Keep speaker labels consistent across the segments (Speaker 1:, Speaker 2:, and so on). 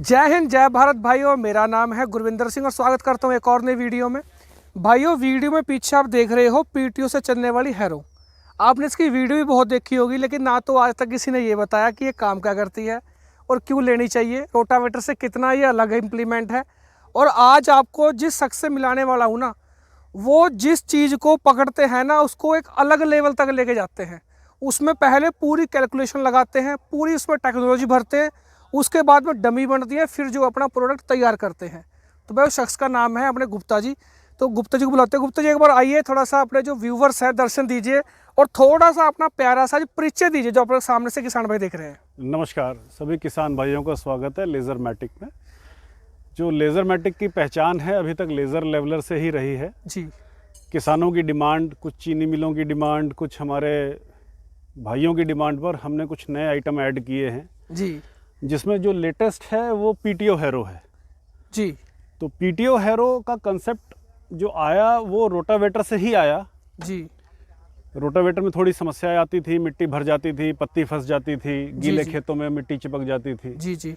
Speaker 1: जय हिंद जय भारत भाइयों, मेरा नाम है गुरविंदर सिंह और स्वागत करता हूँ एक और नई वीडियो में। भाइयों, वीडियो में पीछे आप देख रहे हो पीटीओ से चलने वाली हैरो। आपने इसकी वीडियो भी बहुत देखी होगी, लेकिन ना तो आज तक किसी ने ये बताया कि ये काम क्या करती है और क्यों लेनी चाहिए, रोटावेटर से कितना ये अलग इम्प्लीमेंट है। और आज आपको जिस शख्स से मिलाने वाला हूँ ना, वो जिस चीज़ को पकड़ते हैं ना, उसको एक अलग लेवल तक लेके जाते हैं। उसमें पहले पूरी कैलकुलेशन लगाते हैं, पूरी उसमें टेक्नोलॉजी भरते हैं, उसके बाद में डमी बनती है, फिर जो अपना प्रोडक्ट तैयार करते हैं। तो भाई उस शख्स का नाम है अपने गुप्ता जी। तो गुप्ता जी को बुलाते हैं। गुप्ता जी, एक बार आइए, थोड़ा सा अपने जो व्यूवर्स हैं दर्शन दीजिए और थोड़ा सा अपना प्यारा सा जो परिचय दीजिए जो अपने सामने से किसान भाई देख रहे हैं।
Speaker 2: नमस्कार, सभी किसान भाइयों का स्वागत है लेज़र मैटिक में। जो लेज़र मैटिक की पहचान है अभी तक लेज़र लेवलर से ही रही है
Speaker 1: जी।
Speaker 2: किसानों की डिमांड, कुछ चीनी मिलों की डिमांड, कुछ हमारे भाइयों की डिमांड पर हमने कुछ नए आइटम ऐड किए हैं
Speaker 1: जी
Speaker 2: जिसमें जो लेटेस्ट है वो पीटीओ हैरो है।
Speaker 1: जी।
Speaker 2: तो पीटीओ हैरो का कंसेप्ट जो आया वो रोटावेटर से ही आया।
Speaker 1: जी।
Speaker 2: रोटावेटर में थोड़ी समस्याएं आती थी, मिट्टी भर जाती थी, पत्ती फंस जाती थी, गीले
Speaker 1: जी।
Speaker 2: खेतों में मिट्टी चिपक जाती थी।
Speaker 1: जी जी।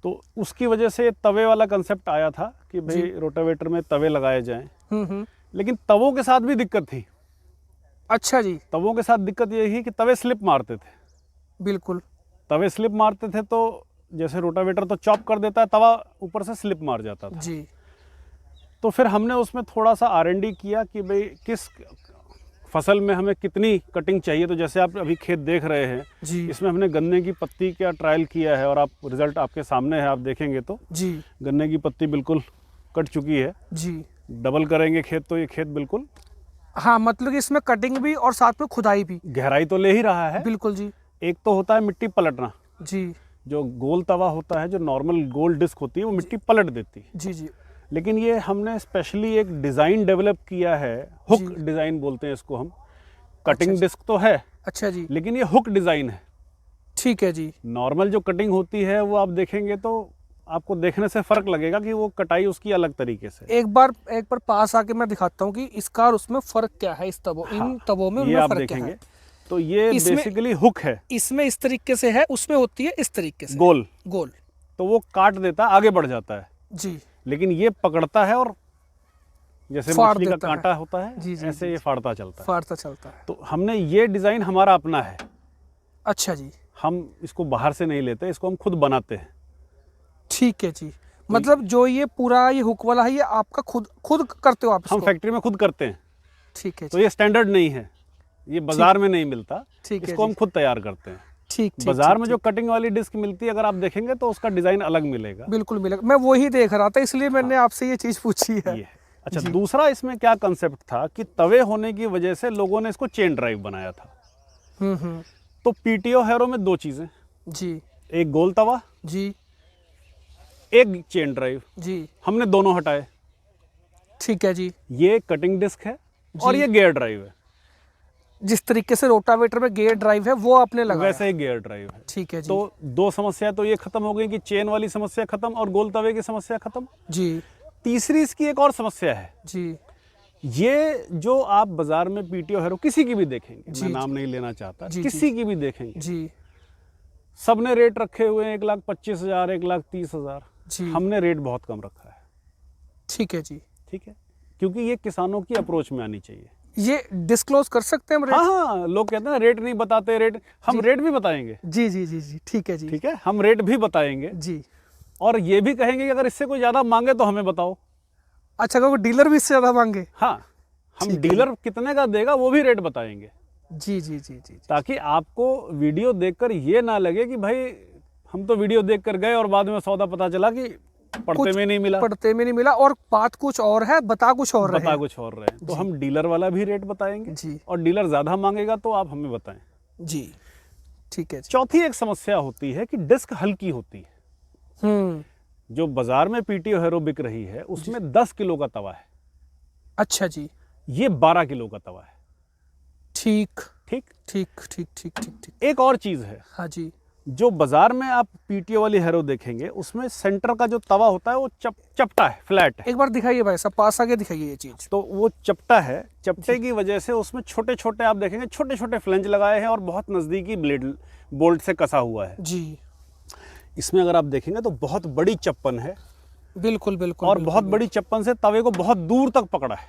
Speaker 2: तो उसकी वजह से तवे वाला कंसेप्ट आया था कि भाई रोटावेटर में तवे लगाए जाएं। लेकिन तवों के साथ भी दिक्कत थी।
Speaker 1: अच्छा जी।
Speaker 2: तवों के साथ दिक्कत ये थी कि तवे स्लिप मारते थे।
Speaker 1: बिल्कुल।
Speaker 2: तवे स्लिप मारते थे तो जैसे रोटावेटर तो चॉप कर देता है, तवा ऊपर से स्लिप मार जाता था।
Speaker 1: जी।
Speaker 2: तो फिर हमने उसमें थोड़ा सा R&D किया कि भाई किस फसल में हमें कितनी कटिंग चाहिए। तो जैसे आप अभी खेत देख रहे हैं
Speaker 1: जी।
Speaker 2: इसमें हमने गन्ने की पत्ती का ट्रायल किया है और आप रिजल्ट आपके सामने है, आप देखेंगे तो
Speaker 1: जी।
Speaker 2: गन्ने की पत्ती बिल्कुल कट चुकी है।
Speaker 1: जी।
Speaker 2: डबल करेंगे खेत तो ये खेत बिल्कुल,
Speaker 1: हाँ, मतलब कि इसमें कटिंग भी और साथ में खुदाई भी।
Speaker 2: गहराई तो ले ही रहा है।
Speaker 1: बिल्कुल जी।
Speaker 2: एक तो होता है मिट्टी पलटना,
Speaker 1: जी।
Speaker 2: जो गोल तवा होता है, जो नॉर्मल गोल डिस्क होती है वो मिट्टी पलट देती है।
Speaker 1: जी जी।
Speaker 2: लेकिन ये हमने स्पेशली एक डिज़ाइन डेवलप किया है, हुक डिज़ाइन बोलते हैं इसको हम। कटिंग डिस्क तो है,
Speaker 1: अच्छा जी,
Speaker 2: लेकिन ये हुक डिज़ाइन है।
Speaker 1: ठीक है जी।
Speaker 2: नॉर्मल जो कटिंग होती है वो आप देखेंगे तो आपको देखने से फ़र्क लगेगा कि वो कटाई उसकी अलग तरीके से।
Speaker 1: एक बार पास आके मैं दिखाता हूँ कि इसका और उसमें फर्क क्या है। इस तबों इन तबों में
Speaker 2: ये
Speaker 1: उनमें
Speaker 2: आप
Speaker 1: फर्क क्या
Speaker 2: देखेंगे
Speaker 1: है।
Speaker 2: तो ये बेसिकली हुक है।
Speaker 1: इसमें इस तरीके से है, उसमें होती है इस तरीके से
Speaker 2: गोल
Speaker 1: गोल।
Speaker 2: तो वो काट देता है, आगे बढ़ जाता है।
Speaker 1: जी।
Speaker 2: लेकिन ये पकड़ता है और जैसे
Speaker 1: फाड़
Speaker 2: मछली का
Speaker 1: देता है।
Speaker 2: कांटा होता है,
Speaker 1: जी, जी,
Speaker 2: ऐसे
Speaker 1: जी,
Speaker 2: ये फाड़ता चलता है।
Speaker 1: फाड़ता चलता है।
Speaker 2: तो हमने ये डिज़ाइन हमारा अपना है।
Speaker 1: अच्छा जी,
Speaker 2: हम इसको बाहर से नहीं लेते, इसको हम खुद बनाते हैं।
Speaker 1: ठीक है जी। मतलब जो ये पूरा ये हुक वाला है, ये आपका खुद खुद करते हो आप
Speaker 2: हम
Speaker 1: इसको?
Speaker 2: फैक्ट्री में खुद करते हैं।
Speaker 1: ठीक है
Speaker 2: तो
Speaker 1: जी।
Speaker 2: ये स्टैंडर्ड नहीं है, ये बाजार में नहीं मिलता।
Speaker 1: ठीक है
Speaker 2: इसको हम
Speaker 1: जी।
Speaker 2: खुद तैयार करते हैं।
Speaker 1: ठीक ठीक।
Speaker 2: बाजार में जो कटिंग वाली डिस्क मिलती है, अगर आप देखेंगे तो उसका डिजाइन अलग मिलेगा।
Speaker 1: बिल्कुल मिलेगा, मैं वही देख रहा था, इसलिए मैंने आपसे ये चीज पूछी है।
Speaker 2: ये है। अच्छा, दूसरा इसमें क्या कंसेप्ट था कि तवे होने की वजह से लोगों ने इसको चेन ड्राइव बनाया था। तो पीटीओ हैरो में दो चीजें
Speaker 1: जी।
Speaker 2: एक गोल तवा,
Speaker 1: जी।
Speaker 2: एक चेन ड्राइव।
Speaker 1: जी।
Speaker 2: हमने दोनों हटाए।
Speaker 1: ठीक है जी।
Speaker 2: ये कटिंग डिस्क है और ये गियर ड्राइव है।
Speaker 1: जिस तरीके से रोटावेटर में गियर ड्राइव है वो आपने लगाया,
Speaker 2: वैसे ही गियर ड्राइव है।
Speaker 1: ठीक है जी।
Speaker 2: तो दो समस्या तो ये खत्म हो गई कि चेन वाली समस्या खत्म और गोल तवे की समस्या खत्म।
Speaker 1: जी।
Speaker 2: तीसरी इसकी एक और समस्या है।
Speaker 1: जी।
Speaker 2: ये जो आप बाजार में पीटीओ हैरो किसी की भी देखेंगे,
Speaker 1: जी,
Speaker 2: मैं नाम नहीं लेना चाहता,
Speaker 1: जी,
Speaker 2: किसी की भी देखेंगे,
Speaker 1: जी।
Speaker 2: सबने रेट रखे हुए हैं 1,25,000, 1,30,000।
Speaker 1: जी।
Speaker 2: हमने रेट बहुत कम रखा है।
Speaker 1: ठीक है जी।
Speaker 2: ठीक है, क्योंकि ये किसानों की अप्रोच में आनी चाहिए।
Speaker 1: ये डिस्क्लोज कर सकते हैं हम रेट?
Speaker 2: हाँ, लोग कहते हैं रेट नहीं बताते, रेट हम रेट भी बताएंगे।
Speaker 1: जी जी जी जी, ठीक है जी।
Speaker 2: ठीक है, हम रेट भी बताएंगे
Speaker 1: जी।
Speaker 2: और ये भी कहेंगे कि अगर इससे कोई ज्यादा मांगे तो हमें बताओ।
Speaker 1: अच्छा, अगर डीलर भी इससे ज्यादा मांगे?
Speaker 2: हाँ, हम डीलर कितने का देगा वो भी रेट बताएंगे।
Speaker 1: जी जी जी जी।
Speaker 2: ताकि आपको वीडियो देखकर ये ना लगे कि भाई हम तो वीडियो देखकर गए और बाद में सौदा पता चला कि पढ़ते में नहीं मिला।
Speaker 1: पढ़ते में नहीं मिला और बात कुछ और है, बता कुछ और रहे।
Speaker 2: बता कुछ और रहे। तो हम डीलर वाला भी रेट बताएंगे
Speaker 1: जी।
Speaker 2: और डीलर ज्यादा मांगेगा तो आप हमें बताएं।
Speaker 1: जी, ठीक है जी।
Speaker 2: चौथी एक समस्या होती है कि डिस्क हल्की होती है। जो बाजार में पीटीओ हैरो बिक रही है उसमें 10 किलो का तवा है।
Speaker 1: अच्छा जी।
Speaker 2: ये 12 किलो का तवा है।
Speaker 1: ठीक
Speaker 2: ठीक
Speaker 1: ठीक ठीक ठीक ठीक ठीक।
Speaker 2: एक और चीज है,
Speaker 1: हाँ जी।
Speaker 2: जो बाजार में आप पीटीओ वाली हैरो देखेंगे उसमें सेंटर का जो तवा होता है वो चपटा है, फ्लैट है।
Speaker 1: एक बार दिखाइए भाई साहब, पास आके दिखाइए ये चीज।
Speaker 2: तो वो चपटा है, चपटे की वजह से उसमें छोटे छोटे आप देखेंगे छोटे छोटे फ्लेंज लगाए हैं और बहुत नजदीकी ब्लेड बोल्ट से कसा हुआ है।
Speaker 1: जी।
Speaker 2: इसमें अगर आप देखेंगे तो बहुत बड़ी चप्पन है
Speaker 1: बिल्कुल बिल्कुल
Speaker 2: और
Speaker 1: बिल्कुल,
Speaker 2: बहुत बड़ी चप्पन से तवे को बहुत दूर तक पकड़ा है।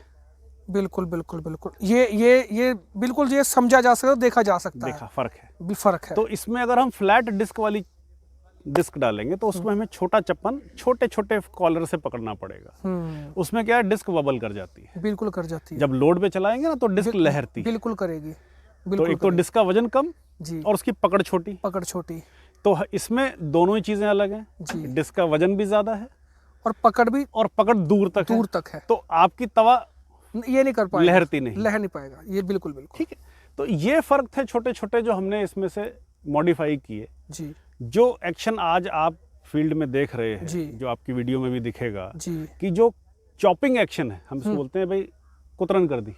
Speaker 1: बिल्कुल बिल्कुल बिल्कुल, ये बिल्कुल ये समझा जा सकता है, देखा जा सकता
Speaker 2: देखा
Speaker 1: है,
Speaker 2: फर्क है।
Speaker 1: भी फर्क है।
Speaker 2: तो इसमें अगर हम फ्लैट डिस्क वाली डिस्क डालेंगे तो उसमें हमें छोटा चप्पन छोटे छोटे कॉलर से पकड़ना पड़ेगा। उसमें क्या है, डिस्क वबल कर जाती है,
Speaker 1: बिल्कुल कर जाती है,
Speaker 2: जब लोड पे चलाएंगे ना तो डिस्क लहरती है।
Speaker 1: बिल्कुल करेगी,
Speaker 2: तो
Speaker 1: बिल्कुल
Speaker 2: एक तो डिस्क का वजन कम
Speaker 1: जी,
Speaker 2: और उसकी पकड़ छोटी।
Speaker 1: पकड़ छोटी,
Speaker 2: तो इसमें दोनों ही चीजें अलग हैं
Speaker 1: जी।
Speaker 2: डिस्क का वजन भी ज्यादा है
Speaker 1: और पकड़ भी
Speaker 2: और पकड़ दूर तक है। तो आपकी तवा
Speaker 1: ये नहीं कर पाएगा,
Speaker 2: लहरती नहीं,
Speaker 1: लहर नहीं पाएगा, ये बिल्कुल बिल्कुल
Speaker 2: ठीक है। तो ये फर्क थे छोटे छोटे जो हमने इसमें से मॉडिफाई किए।
Speaker 1: जी
Speaker 2: जो एक्शन आज आप फील्ड में देख रहे हैं,
Speaker 1: जी।
Speaker 2: जो आपकी वीडियो में भी दिखेगा
Speaker 1: जी,
Speaker 2: कि जो चॉपिंग एक्शन है, हम इसको बोलते हैं भाई कुतरन कर दी,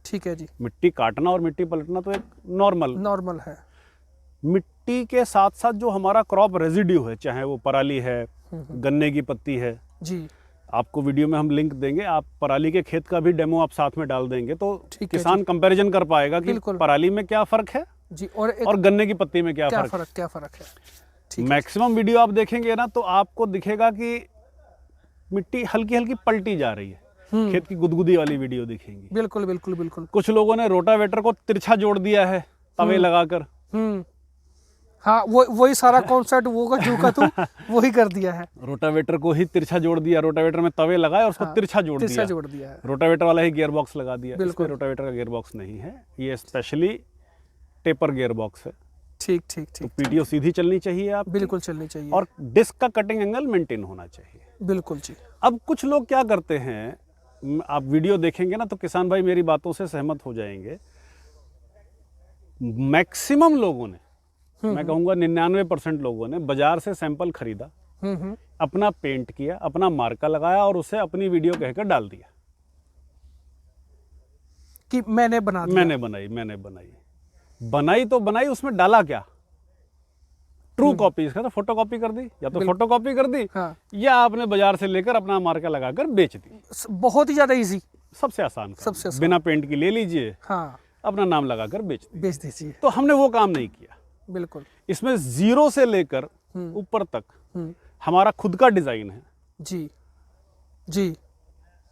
Speaker 1: ठीक है जी,
Speaker 2: मिट्टी काटना और मिट्टी पलटना तो एक
Speaker 1: नॉर्मल है।
Speaker 2: मिट्टी के साथ साथ जो हमारा क्रॉप रेजिड्यू है, चाहे वो पराली है, गन्ने की पत्ती है,
Speaker 1: जी,
Speaker 2: आपको वीडियो में हम लिंक देंगे, आप पराली के खेत का भी डेमो आप साथ में डाल देंगे तो
Speaker 1: ठीक है
Speaker 2: किसान कंपैरिजन कर पाएगा कि
Speaker 1: बिल्कुल।
Speaker 2: पराली में क्या फर्क है
Speaker 1: जी,
Speaker 2: और गन्ने की पत्ती में क्या फर्क
Speaker 1: है। ठीक है।
Speaker 2: मैक्सिमम वीडियो आप देखेंगे ना तो आपको दिखेगा कि मिट्टी हल्की हल्की पलटी जा रही है, खेत की गुदगुदी वाली वीडियो दिखेंगी।
Speaker 1: बिल्कुल बिल्कुल बिल्कुल।
Speaker 2: कुछ लोगों ने रोटावेटर को तिरछा जोड़ दिया है तवे लगाकर।
Speaker 1: हाँ, वही सारा कॉन्सेप्ट वो जो का तू वही कर दिया है।
Speaker 2: रोटावेटर को ही तिरछा जोड़ दिया, रोटावेटर में तवे लगाए और उसको तिरछा जोड़ दिया
Speaker 1: है।
Speaker 2: रोटावेटर वाला ही गियर बॉक्स लगा दिया।
Speaker 1: बिल्कुल।
Speaker 2: रोटावेटर का गियर बॉक्स नहीं है, ये स्पेशली टेपर गियर बॉक्स है।
Speaker 1: ठीक ठीक
Speaker 2: तो
Speaker 1: ठीक,
Speaker 2: पीटीओ सीधी चलनी चाहिए आप,
Speaker 1: बिल्कुल चलनी चाहिए,
Speaker 2: और डिस्क का कटिंग एंगल मेंटेन होना चाहिए।
Speaker 1: बिल्कुल जी।
Speaker 2: अब कुछ लोग क्या करते हैं, आप वीडियो देखेंगे ना तो किसान भाई मेरी बातों से सहमत हो जाएंगे, मैक्सिमम लोगों ने, मैं कहूँगा 99% लोगों ने बाजार से सैंपल खरीदा, अपना पेंट किया, अपना मार्का लगाया और उसे अपनी वीडियो कहकर डाल दिया
Speaker 1: कि मैंने बना दिया,
Speaker 2: मैंने बनाई तो बनाई, उसमें डाला क्या, ट्रू कॉपी, इसका तो फोटो कॉपी कर दी, या तो फोटो कॉपी कर दी,
Speaker 1: हाँ।
Speaker 2: या आपने बाजार से लेकर अपना मार्का लगाकर बेच दी।
Speaker 1: बहुत ही ज्यादा इजी,
Speaker 2: सबसे आसान काम।
Speaker 1: सबसे आसान।
Speaker 2: बिना पेंट की ले लीजिए,
Speaker 1: हाँ,
Speaker 2: अपना नाम लगाकर बेच
Speaker 1: दीजिए।
Speaker 2: तो हमने वो काम नहीं किया।
Speaker 1: बिल्कुल।
Speaker 2: इसमें 0 से लेकर ऊपर तक हमारा खुद का डिजाइन है।
Speaker 1: जी जी।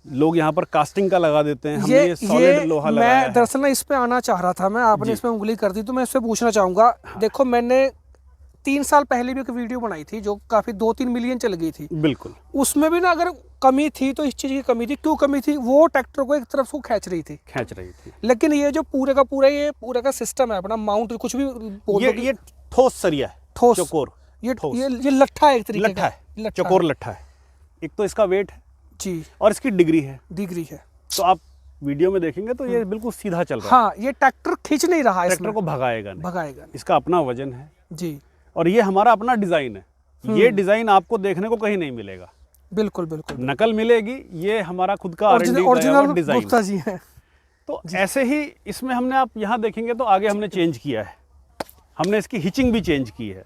Speaker 2: लोग यहाँ पर कास्टिंग का लगा देते हैं, हमने ये सॉलिड लोहा लगाया है।
Speaker 1: मैं दरअसल इस पे आना चाह रहा था, मैं आपने इसमें उंगली कर दी तो मैं इससे पूछना चाहूंगा।
Speaker 2: हाँ।
Speaker 1: देखो, मैंने 3 साल पहले भी एक वीडियो बनाई थी जो काफी 2-3 मिलियन चल गई थी।
Speaker 2: बिल्कुल।
Speaker 1: उसमें भी ना अगर कमी थी तो इस चीज की कमी थी। क्यों कमी थी? वो ट्रैक्टर को एक तरफ को खींच रही थी। लेकिन ये जो पूरे का सिस्टम है अपना, माउंट कुछ भी बोल दो,
Speaker 2: ये ठोस सरिया है,
Speaker 1: ठोस
Speaker 2: चौकोर,
Speaker 1: ये लट्ठा है, एक तरीके का
Speaker 2: चौकोर लट्ठा है। एक तो इसका वेट है
Speaker 1: जी,
Speaker 2: और इसकी डिग्री है। तो आप वीडियो में देखेंगे तो ये बिल्कुल सीधा चल रहा है।
Speaker 1: हाँ, ये ट्रैक्टर खींच नहीं रहा है,
Speaker 2: ट्रैक्टर को भगाएगा नहीं। इसका अपना वजन है
Speaker 1: जी,
Speaker 2: और ये हमारा अपना डिजाइन है। ये डिजाइन आपको देखने को कहीं नहीं मिलेगा।
Speaker 1: बिल्कुल बिल्कुल।
Speaker 2: नकल मिलेगी, ये हमारा खुद का ओरिजिनल डिजाइन
Speaker 1: गुप्ता जी है।
Speaker 2: तो ऐसे ही इसमें हमने, आप यहाँ देखेंगे तो आगे हमने चेंज किया है, हमने इसकी हिचिंग भी चेंज की है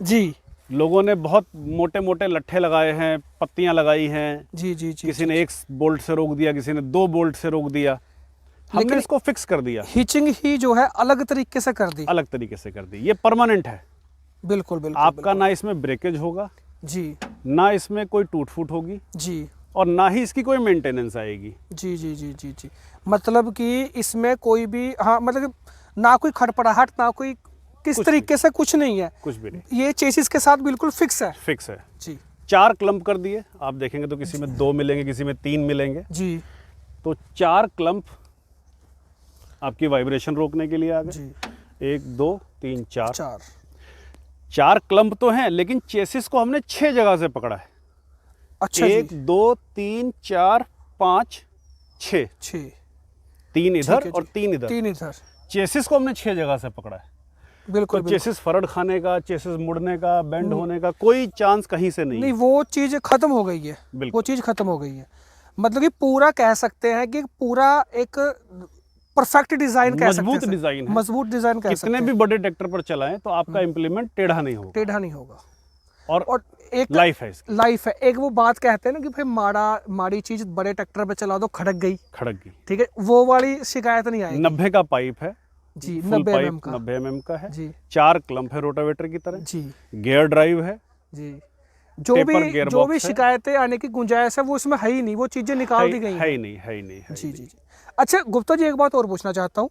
Speaker 1: जी।
Speaker 2: लोगों ने बहुत मोटे मोटे लट्ठे लगाए हैं, पत्तियां लगाई हैं
Speaker 1: जी।
Speaker 2: किसी ने 1 बोल्ट से रोक दिया, किसी ने 2 बोल्ट से रोक दिया। हमने इसको फिक्स कर दिया।
Speaker 1: हिचिंग ही जो है अलग तरीके से कर दी। ये परमानेंट है। बिल्कुल।
Speaker 2: आपका ना इसमें ब्रेकेज होगा
Speaker 1: जी,
Speaker 2: ना इसमें कोई टूट फूट होगी
Speaker 1: जी,
Speaker 2: और ना ही इसकी कोई मेंटेनेंस आएगी।
Speaker 1: जी। मतलब कि इसमें कोई भी, हाँ, मतलब ना कोई खड़पड़ाहट, ना कोई किस तरीके से कुछ नहीं है,
Speaker 2: कुछ भी नहीं।
Speaker 1: ये चेसिस के साथ बिल्कुल फिक्स है जी।
Speaker 2: 4 क्लम्प कर दिए, आप देखेंगे तो किसी में 2 मिलेंगे, किसी में 3 मिलेंगे
Speaker 1: जी।
Speaker 2: तो 4 क्लम्प आपकी वाइब्रेशन रोकने के लिए आ गए। 1 2 3 4 क्लम्प तो हैं, लेकिन चेसिस को हमने 6 जगह से पकड़ा है।
Speaker 1: अच्छा,
Speaker 2: 1 2 3 4 5 6 3 इधर और 3 इधर। चेसिस को हमने 6 जगह से पकड़ा है।
Speaker 1: बिल्कुल।
Speaker 2: चेसिस फरड़ खाने का, चेसिस मुड़ने का, बेंड होने का कोई चांस कहीं से नहीं।
Speaker 1: वो चीज खत्म हो गई है। मतलब कि पूरा कह सकते हैं कि पूरा एक परफेक्ट डिजाइन कह सकते हैं, मजबूत डिजाइन कह सकते हैं।
Speaker 2: कितने भी बड़े ट्रैक्टर पर चलाएं तो आपका इंप्लीमेंट टेढ़ा नहीं होगा। और एक लाइफ है।
Speaker 1: एक वो बात कहते हैं ना कि भाई माड़ी चीज बड़े ट्रैक्टर पे चला दो, खड़क गई। ठीक है, वो वाली शिकायत नहीं आएगी।
Speaker 2: 90 का पाइप है
Speaker 1: जी,
Speaker 2: 90 mm का है जी। 4 क्लम्प है रोटावेटर की तरह जी। गियर ड्राइव है
Speaker 1: जी। जो भी शिकायतें आने की गुंजाइश है वो इसमें है ही नहीं, वो चीजें निकाल दी गई हैं।
Speaker 2: है ही नहीं, है ही नहीं,
Speaker 1: जी जी जी। अच्छा गुप्ता जी, एक बात और पूछना चाहता हूँ,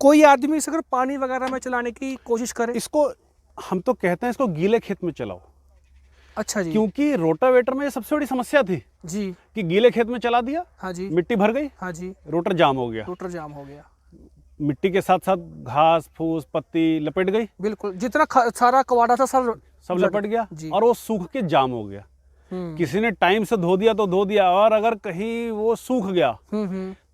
Speaker 1: कोई आदमी इसे अगर पानी वगैरह में चलाने की कोशिश करे?
Speaker 2: इसको हम तो कहते हैं इसको गीले खेत में चलाओ।
Speaker 1: अच्छा जी।
Speaker 2: क्योंकि रोटावेटर में ये सबसे बड़ी समस्या थी
Speaker 1: जी
Speaker 2: कि गीले खेत में चला दिया,
Speaker 1: हाँ जी,
Speaker 2: मिट्टी भर गई,
Speaker 1: हाँ जी,
Speaker 2: रोटर जाम हो गया,
Speaker 1: रोटर जाम हो गया,
Speaker 2: मिट्टी के साथ साथ घास फूस पत्ती लपेट गई,
Speaker 1: बिल्कुल, जितना सारा कवाड़ा था
Speaker 2: सब लपट गया
Speaker 1: जी।
Speaker 2: और वो सूख के जाम हो गया। किसी ने टाइम से धो दिया तो धो दिया, और अगर कहीं वो सूख गया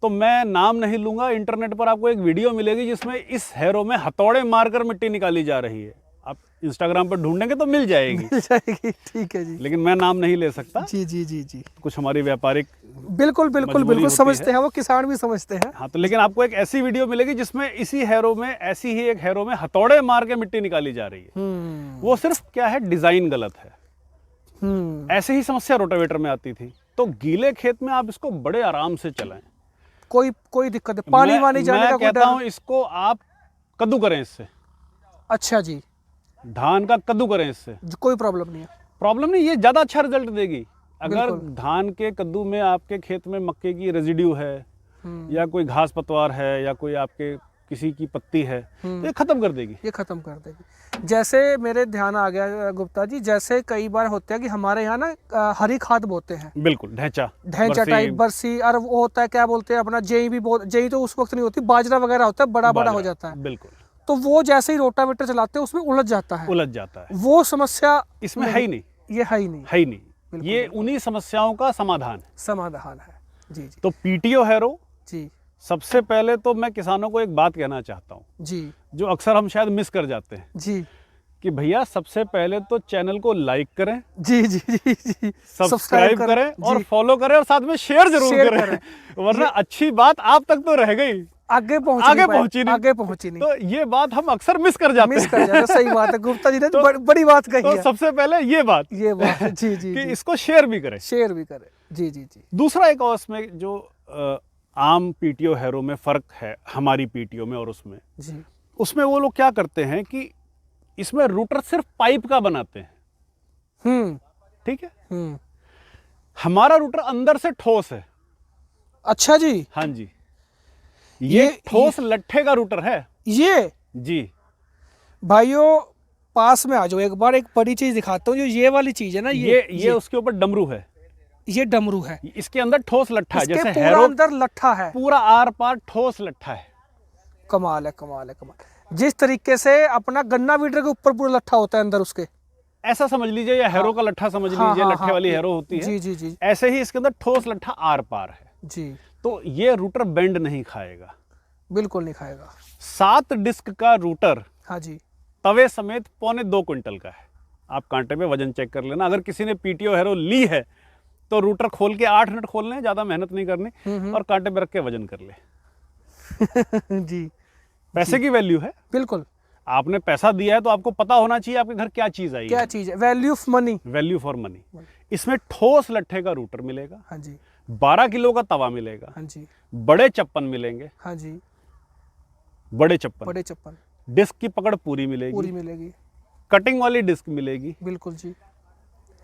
Speaker 2: तो मैं नाम नहीं लूंगा, इंटरनेट पर आपको एक वीडियो मिलेगी जिसमें इस हैरो में हथौड़े मारकर मिट्टी निकाली जा रही है। आप इंस्टाग्राम पर ढूंढेंगे तो मिल जाएगी।
Speaker 1: मिल जाएगी, ठीक है जी।
Speaker 2: लेकिन मैं नाम नहीं ले सकता।
Speaker 1: जी जी जी जी।
Speaker 2: कुछ हमारी व्यापारिक
Speaker 1: बिल्कुल बिल्कुल बिल्कुल समझते हैं, वो किसान भी समझते हैं।
Speaker 2: हाँ, तो लेकिन आपको एक ऐसी वीडियो मिलेगी जिसमें इसी हैरो में, ऐसी ही एक हैरो में हथौड़े मार के मिट्टी निकाली जा रही है। वो सिर्फ क्या है, डिजाइन गलत है। ऐसे ही समस्या रोटावेटर में आती थी। तो गीले खेत में आप इसको बड़े आराम से चलाएं,
Speaker 1: कोई दिक्कत है, पानी वानी जाने का कोई
Speaker 2: कहता हूं इसको आप कद्दू करें इससे।
Speaker 1: अच्छा जी,
Speaker 2: धान का कद्दू करें इससे,
Speaker 1: कोई प्रॉब्लम नहीं है।
Speaker 2: प्रॉब्लम नहीं, ये ज्यादा अच्छा रिजल्ट देगी। अगर धान के कद्दू में आपके खेत में मक्के की रेजिड्यू है या कोई घास पतवार है या कोई आपके किसी की पत्ती है, तो ये खत्म कर देगी,
Speaker 1: ये खत्म कर देगी। जैसे मेरे ध्यान आ गया गुप्ता जी, जैसे कई बार होता है कि हमारे यहाँ ना हरी खाद बोते हैं,
Speaker 2: बिल्कुल ढैंचा
Speaker 1: टाइप, बरसी, और वो होता है क्या बोलते हैं अपना जेई भी, जेई तो उस वक्त नहीं होती, बाजरा वगैरह होता है, बड़ा बड़ा हो जाता है।
Speaker 2: बिल्कुल,
Speaker 1: तो वो जैसे ही रोटावेटर चलाते हैं उसमें उलझ जाता है। वो समस्या
Speaker 2: इसमें है ही नहीं,
Speaker 1: ये है ही नहीं,
Speaker 2: है ही नहीं। ये उन्हीं समस्याओं का समाधान
Speaker 1: है। जी जी।
Speaker 2: तो पीटीओ हैरो
Speaker 1: जी,
Speaker 2: सबसे पहले तो मैं किसानों को एक बात कहना चाहता हूँ
Speaker 1: जी,
Speaker 2: जो अक्सर हम शायद मिस कर जाते हैं
Speaker 1: जी,
Speaker 2: कि भैया सबसे पहले तो चैनल को लाइक करें,
Speaker 1: जी जी जी जी,
Speaker 2: सब्सक्राइब करें और फॉलो करें और साथ में शेयर जरूर करें, वरना अच्छी बात आप तक तो रह गई, आगे पहुंची नहीं। तो ये बात हम अक्सर मिस कर जाते हैं।
Speaker 1: सही बात है, गुप्ता जी ने तो बड़ी बात कही है।
Speaker 2: तो सबसे पहले ये बात
Speaker 1: जी जी
Speaker 2: कि इसको शेयर भी करें,
Speaker 1: जी जी जी।
Speaker 2: दूसरा एक और इसमें जो आम पीटीओ हैरो में फर्क है हमारी पीटीओ में और उसमें
Speaker 1: जी,
Speaker 2: उसमें वो लोग क्या करते हैं कि इसमें रूटर सिर्फ पाइप का बनाते हैं। ठीक है, हमारा रूटर अंदर से ठोस है।
Speaker 1: अच्छा जी,
Speaker 2: हाँ जी, ये ठोस लट्ठे का रूटर है
Speaker 1: ये
Speaker 2: जी।
Speaker 1: भाइयों पास में आ जाओ, एक बार एक बड़ी चीज दिखाता हूँ, जो ये वाली चीज है ना, ये
Speaker 2: उसके ऊपर डमरू है,
Speaker 1: ये डमरू है,
Speaker 2: इसके अंदर ठोस लट्ठा है, जैसे
Speaker 1: पूरा अंदर लट्ठा है,
Speaker 2: पूरा आर पार ठोस लट्ठा है।
Speaker 1: कमाल है, कमाल है, कमाल। जिस तरीके से अपना गन्ना वीडर के ऊपर पूरा लट्ठा होता है अंदर उसके,
Speaker 2: ऐसा समझ लीजिए, या हैरो का लट्ठा समझ लीजिए, लट्ठे वाली हैरो होती है।
Speaker 1: जी जी जी।
Speaker 2: ऐसे ही इसके अंदर ठोस लट्ठा आर पार है
Speaker 1: जी।
Speaker 2: तो ये रूटर बेंड नहीं खाएगा,
Speaker 1: बिल्कुल नहीं खाएगा।
Speaker 2: 7 डिस्क का रूटर,
Speaker 1: हाँ जी,
Speaker 2: तवे समेत 1.25 क्विंटल का है। आप कांटे पे वजन चेक कर लेना। अगर किसी ने पीटीओ हैरो ली है तो रूटर खोल के 8 मिनट खोलने, ज्यादा मेहनत नहीं करनी, और कांटे पे रख के वजन कर ले।
Speaker 1: जी,
Speaker 2: पैसे की वैल्यू है,
Speaker 1: बिल्कुल।
Speaker 2: आपने पैसा दिया है तो आपको पता होना चाहिए आपके घर क्या चीज आई,
Speaker 1: क्या चीज है, value of money,
Speaker 2: value for money. इसमें ठोस लट्ठे का रूटर मिलेगा,
Speaker 1: हाँ जी,
Speaker 2: 12 किलो का तवा मिलेगा,
Speaker 1: हाँ जी,
Speaker 2: बड़े चप्पन मिलेंगे,
Speaker 1: हाँ जी,
Speaker 2: बड़े चप्पन, डिस्क की पकड़ पूरी मिलेगी, कटिंग वाली डिस्क मिलेगी,
Speaker 1: बिल्कुल जी,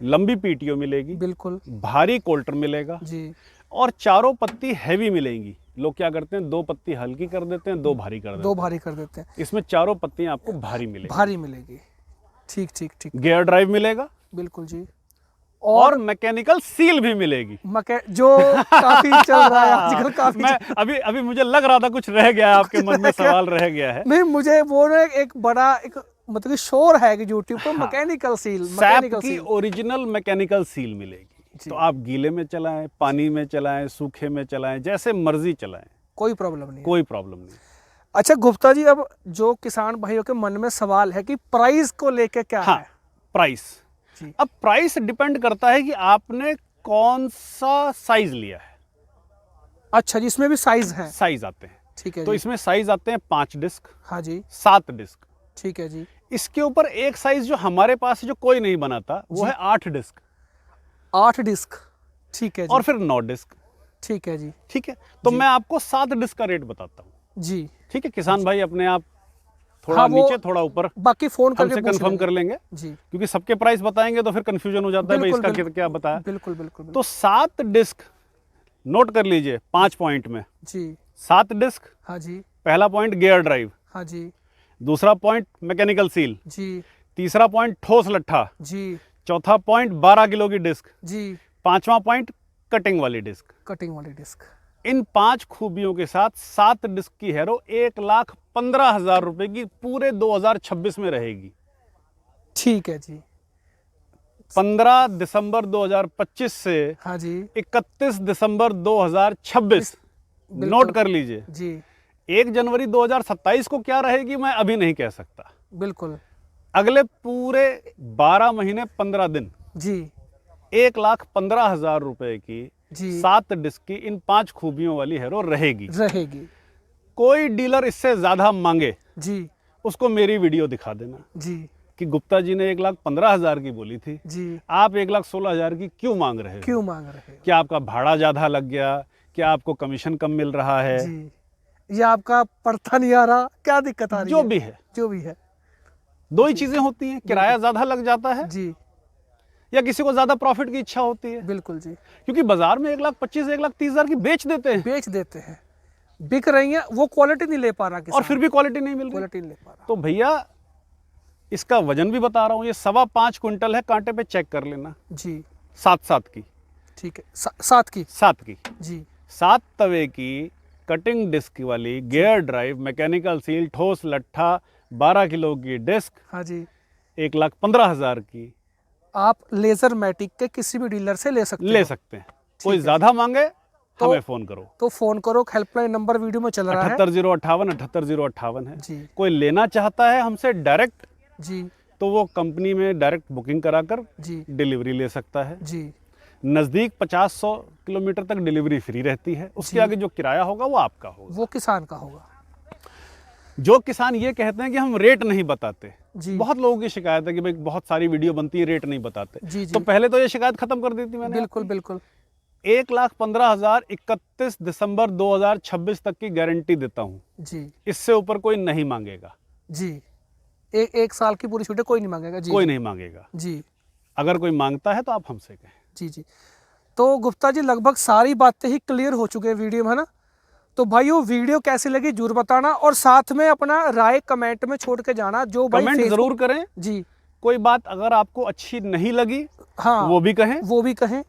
Speaker 2: लंबी पीटीओ मिलेगी,
Speaker 1: बिल्कुल,
Speaker 2: भारी कोल्टर मिलेगा जी, और चारों पत्ती हैवी मिलेंगी। लोग क्या करते हैं, 2 पत्ती हल्की कर देते हैं, 2 भारी कर देते हैं। इसमें चारों पत्तियां आपको भारी मिलेगी। ठीक ठीक ठीक। गियर ड्राइव मिलेगा, बिल्कुल जी, और मैकेनिकल सील भी मिलेगी,
Speaker 1: जो काफी चल रहा है आजकल, काफी।
Speaker 2: मैं अभी मुझे लग रहा था कुछ रह गया, आपके मन में सवाल रह गया है।
Speaker 1: नहीं, मुझे वो एक बड़ा मतलब शोर है कि यूट्यूब पर mechanical seal,
Speaker 2: original mechanical seal मिलेगी। तो आप गीले में चलाएं, पानी में चलाएं, सूखे में चलाएं, जैसे मर्जी चलाएं, कोई प्रॉब्लम नहीं।
Speaker 1: अच्छा गुप्ता जी, अब जो किसान भाइयों के मन में सवाल है कि प्राइस को लेके क्या है?
Speaker 2: प्राइस, अब प्राइस डिपेंड करता है कि आपने कौन सा साइज लिया है।
Speaker 1: अच्छा जी, इसमें भी साइज है,
Speaker 2: साइज आते हैं,
Speaker 1: ठीक है।
Speaker 2: तो इसमें साइज आते हैं 5 डिस्क,
Speaker 1: हाँ जी,
Speaker 2: 7 डिस्क,
Speaker 1: ठीक है जी।
Speaker 2: इसके ऊपर एक साइज जो हमारे पास जो कोई नहीं बनाता, वो है 8 डिस्क,
Speaker 1: 8 डिस्क, ठीक है जी।
Speaker 2: और फिर 9 डिस्क,
Speaker 1: ठीक है जी,
Speaker 2: ठीक है। तो मैं आपको 7 डिस्क का रेट बताता हूँ
Speaker 1: जी,
Speaker 2: ठीक है। किसान भाई अपने आप थोड़ा
Speaker 1: हाँ, वो
Speaker 2: नीचे थोड़ा ऊपर
Speaker 1: बाकी फोन करके
Speaker 2: हमसे
Speaker 1: पूछ
Speaker 2: कंफर्म
Speaker 1: लेंगे।
Speaker 2: कर लेंगे,
Speaker 1: जी
Speaker 2: क्योंकि सबके प्राइस बताएंगे तो फिर कंफ्यूजन हो जाता है भाई
Speaker 1: बिल्कुल,
Speaker 2: इसका
Speaker 1: बिल्कुल,
Speaker 2: क्या बताया।
Speaker 1: बिल्कुल बिल्कुल
Speaker 2: तो 7 डिस्क नोट कर लीजिए 5 पॉइंट में।
Speaker 1: जी
Speaker 2: 7 डिस्क,
Speaker 1: हाँ जी
Speaker 2: पहला पॉइंट गियर ड्राइव,
Speaker 1: हाँ जी
Speaker 2: दूसरा पॉइंट मैकेनिकल सील,
Speaker 1: जी
Speaker 2: तीसरा पॉइंट ठोस लट्ठा,
Speaker 1: जी
Speaker 2: चौथा पॉइंट 12 किलो की डिस्क,
Speaker 1: जी
Speaker 2: पांचवा पॉइंट कटिंग वाली डिस्क।
Speaker 1: कटिंग वाली डिस्क।
Speaker 2: इन 5 खूबियों के साथ 7 डिस्क की हेरो 1,15,000 रुपए की पूरे 2026 में रहेगी।
Speaker 1: ठीक है जी
Speaker 2: 15 दिसंबर 2025 से
Speaker 1: हाँ जी
Speaker 2: 31 दिसंबर 2026
Speaker 1: बिल्कुल।
Speaker 2: नोट कर लीजिए।
Speaker 1: जी
Speaker 2: 1 जनवरी 2027 को क्या रहेगी मैं अभी नहीं कह सकता।
Speaker 1: बिल्कुल
Speaker 2: अगले पूरे 12 महीने 15 दिन
Speaker 1: जी
Speaker 2: 1,15,000 रुपए की
Speaker 1: जी
Speaker 2: 7 डिस्क की इन 5 खूबियों वाली हेरो रहेगी।
Speaker 1: रहेगी।
Speaker 2: कोई डीलर इससे ज्यादा मांगे
Speaker 1: जी
Speaker 2: उसको मेरी वीडियो दिखा देना
Speaker 1: जी
Speaker 2: कि गुप्ता जी ने 1,15,000 की बोली थी,
Speaker 1: जी
Speaker 2: आप 1,16,000 की क्यों मांग रहे हो?
Speaker 1: क्यों मांग रहे हो?
Speaker 2: क्या आपका भाड़ा ज्यादा लग गया? क्या आपको कमीशन कम मिल रहा है?
Speaker 1: जी या आपका पड़ता नहीं आ रहा, क्या दिक्कत आ रही
Speaker 2: जो
Speaker 1: है?
Speaker 2: भी है,
Speaker 1: जो भी है।
Speaker 2: दो ही चीजें होती हैं, किराया ज्यादा लग जाता है
Speaker 1: जी
Speaker 2: या किसी को ज्यादा प्रॉफिट की इच्छा होती है।
Speaker 1: बिल्कुल जी
Speaker 2: क्योंकि बाजार में 1,25,000 1,30,000 की बेच देते हैं
Speaker 1: बेच देते हैं, बिक रही है, वो क्वालिटी नहीं ले पा रहा किसान,
Speaker 2: और फिर भी क्वालिटी नहीं मिल रही।
Speaker 1: क्वालिटी नहीं ले पा रहा।
Speaker 2: तो भैया इसका वजन भी बता रहा हूँ, ये 5.25 क्विंटल है, कांटे पे चेक कर लेना।
Speaker 1: जी
Speaker 2: 7 की,
Speaker 1: ठीक है 7 की
Speaker 2: 7 की,
Speaker 1: जी
Speaker 2: 7 तवे की कटिंग डिस्क वाली गियर ड्राइव मैकेनिकल सील ठोस लट्ठा 12 किलो की डिस्क
Speaker 1: हाँ जी
Speaker 2: 1,15,000 की
Speaker 1: आप लेजर मैटिक के किसी भी डीलर से ले सकते
Speaker 2: ले
Speaker 1: हो।
Speaker 2: सकते हैं। कोई ज्यादा मांगे
Speaker 1: तो
Speaker 2: हमें फोन करो,
Speaker 1: तो फोन करो, हेल्पलाइन नंबर वीडियो में चल रहा है।
Speaker 2: 78,058 78,058 है।
Speaker 1: जी
Speaker 2: कोई लेना चाहता है हमसे डायरेक्ट
Speaker 1: जी
Speaker 2: तो वो कंपनी में डायरेक्ट बुकिंग कराकर
Speaker 1: जी
Speaker 2: डिलीवरी ले सकता है।
Speaker 1: जी
Speaker 2: नज़दीक 50-100 किलोमीटर तक डिलीवरी फ्री रहती है, उसके आगे जो किराया होगा वो आपका होगा।
Speaker 1: वो किसान का होगा।
Speaker 2: जो किसान ये कहते हैं कि हम रेट नहीं बताते,
Speaker 1: जी
Speaker 2: बहुत लोगों की शिकायत है कि भाई बहुत सारी वीडियो बनती है रेट नहीं बताते।
Speaker 1: जी जी
Speaker 2: तो पहले तो ये शिकायत खत्म कर दी थी मैंने।
Speaker 1: बिल्कुल बिल्कुल
Speaker 2: 1,15,000 31 दिसंबर 2026 तक की गारंटी देता हूँ,
Speaker 1: जी
Speaker 2: इससे ऊपर कोई नहीं मांगेगा।
Speaker 1: जी एक साल की पूरी छुट्टी कोई नहीं मांगेगा। जी
Speaker 2: कोई
Speaker 1: जी,
Speaker 2: नहीं मांगेगा।
Speaker 1: जी
Speaker 2: अगर कोई मांगता है तो आप हमसे कहें।
Speaker 1: जी जी तो गुप्ता जी लगभग सारी बातें ही क्लियर हो चुकी है वीडियो में, है ना? तो भाई वो वीडियो कैसी लगी जरूर बताना और साथ में अपना राय कमेंट में छोड़ के जाना। जो भाई
Speaker 2: कमेंट जरूर करें।
Speaker 1: जी
Speaker 2: कोई बात अगर आपको अच्छी नहीं लगी
Speaker 1: हाँ
Speaker 2: वो भी कहें,
Speaker 1: वो भी कहें,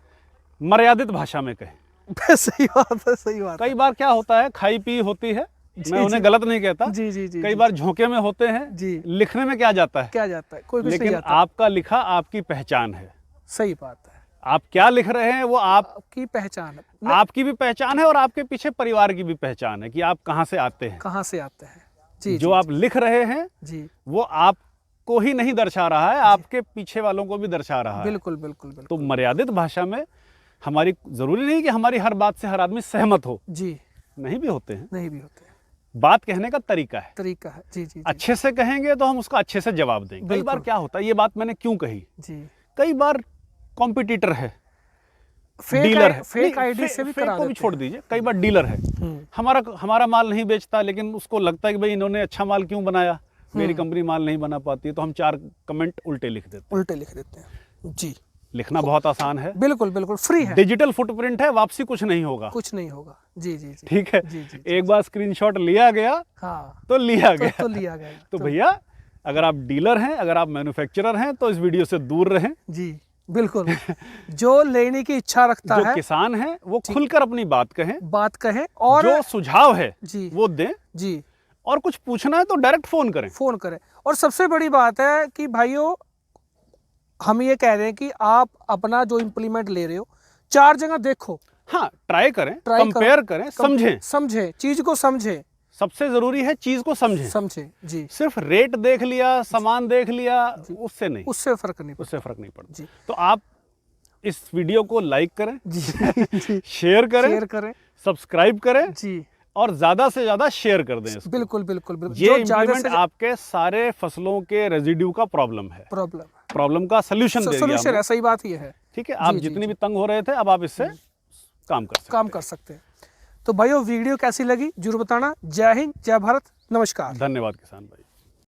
Speaker 2: मर्यादित भाषा में कहें।
Speaker 1: सही बात है, सही बात है।
Speaker 2: कई बार क्या होता है, खाई पी होती है,
Speaker 1: जी,
Speaker 2: मैं उन्हें
Speaker 1: जी।
Speaker 2: गलत नहीं कहता।
Speaker 1: जी जी जी
Speaker 2: कई
Speaker 1: जी,
Speaker 2: बार झोंके में होते हैं,
Speaker 1: जी
Speaker 2: लिखने में क्या जाता है,
Speaker 1: क्या जाता है, कोई कुछ नहीं
Speaker 2: लेकिन
Speaker 1: जाता।
Speaker 2: आपका लिखा आपकी पहचान है।
Speaker 1: सही बात है,
Speaker 2: आप क्या लिख रहे हैं वो
Speaker 1: आपकी पहचान है,
Speaker 2: आपकी भी पहचान है और आपके पीछे परिवार की भी पहचान है कि आप कहाँ से आते हैं।
Speaker 1: कहाँ से आते हैं। जी
Speaker 2: जो
Speaker 1: जी,
Speaker 2: आप लिख रहे हैं
Speaker 1: जी
Speaker 2: वो आपको ही नहीं दर्शा रहा है, आपके पीछे वालों को भी दर्शा रहा है।
Speaker 1: बिल्कुल बिल्कुल
Speaker 2: तो
Speaker 1: बिल्कुल।
Speaker 2: मर्यादित भाषा में हमारी, जरूरी नहीं कि हमारी हर बात से हर आदमी सहमत हो,
Speaker 1: जी
Speaker 2: नहीं भी होते हैं।
Speaker 1: नहीं भी होते,
Speaker 2: बात कहने का तरीका है,
Speaker 1: तरीका है। जी जी जी,
Speaker 2: अच्छे से कहेंगे तो हम उसका अच्छे से जवाब देंगे। कई
Speaker 1: बिल्कुल।
Speaker 2: बार क्या होता है, ये बात मैंने क्यों कही,
Speaker 1: जी
Speaker 2: कई बार कॉम्पिटिटर है,
Speaker 1: फेक
Speaker 2: डीलर है,
Speaker 1: फेक आईडी से भी करा
Speaker 2: को भी
Speaker 1: देते
Speaker 2: छोड़ दीजिए, कई बार डीलर है, हमारा माल नहीं बेचता, लेकिन उसको लगता है कि भाई इन्होंने अच्छा माल क्यों बनाया, मेरी कंपनी माल नहीं बना पाती है, तो हम 4 कमेंट उल्टे लिख देते हैं।
Speaker 1: उल्टे लिख देते हैं। जी
Speaker 2: लिखना बहुत आसान है,
Speaker 1: बिल्कुल बिल्कुल फ्री है,
Speaker 2: डिजिटल फुटप्रिंट है, वापसी कुछ नहीं होगा।
Speaker 1: कुछ नहीं होगा। जी जी जी
Speaker 2: ठीक है,
Speaker 1: जी जी
Speaker 2: एक बार स्क्रीनशॉट लिया गया
Speaker 1: हाँ
Speaker 2: तो लिया
Speaker 1: तो
Speaker 2: गया।
Speaker 1: लिया गया।
Speaker 2: तो भैया अगर आप डीलर हैं, अगर आप मैन्युफैक्चरर हैं, तो इस वीडियो से दूर रहें।
Speaker 1: जी बिल्कुल जो लेने की इच्छा रखता
Speaker 2: जो
Speaker 1: है,
Speaker 2: किसान हैं वो खुलकर अपनी बात कहें,
Speaker 1: बात कहें और
Speaker 2: जो सुझाव है
Speaker 1: जी
Speaker 2: वो दें,
Speaker 1: जी
Speaker 2: और कुछ पूछना है तो डायरेक्ट फोन करें।
Speaker 1: फोन करें। और सबसे बड़ी बात है कि भाइयों हम ये कह रहे हैं कि आप अपना जो इम्प्लीमेंट ले रहे हो 4 जगह देखो,
Speaker 2: हाँ, ट्राई करें,
Speaker 1: ट्राई
Speaker 2: कंपेयर करें, समझें।
Speaker 1: चीज को समझें,
Speaker 2: सबसे जरूरी है चीज को समझें।
Speaker 1: जी
Speaker 2: सिर्फ रेट देख लिया, सामान देख लिया, उससे नहीं,
Speaker 1: उससे फर्क नहीं
Speaker 2: उससे फर्क नहीं पड़ता।
Speaker 1: जी
Speaker 2: तो आप इस वीडियो को लाइक करें,
Speaker 1: जी जी
Speaker 2: शेयर
Speaker 1: शेयर करें
Speaker 2: सब्सक्राइब करें
Speaker 1: जी
Speaker 2: और ज्यादा से ज्यादा शेयर कर दें इसको।
Speaker 1: बिल्कुल बिल्कुल बिल्कुल।
Speaker 2: ये
Speaker 1: जो ज्यादा
Speaker 2: इम्प्लीमेंट
Speaker 1: से
Speaker 2: आपके सारे फसलों के रेजिड्यू का प्रॉब्लम का सोल्यूशन देगी
Speaker 1: सोल्यूशन
Speaker 2: आपको।
Speaker 1: है, सही बात ये है।
Speaker 2: ठीक है, आप
Speaker 1: जी,
Speaker 2: जितनी भी तंग हो रहे थे अब आप इससे काम कर सकते हैं।
Speaker 1: तो भाइयों वीडियो कैसी लगी जरूर बताना। जय हिंद, जय भारत, नमस्कार।
Speaker 2: धन्यवाद किसान भाई।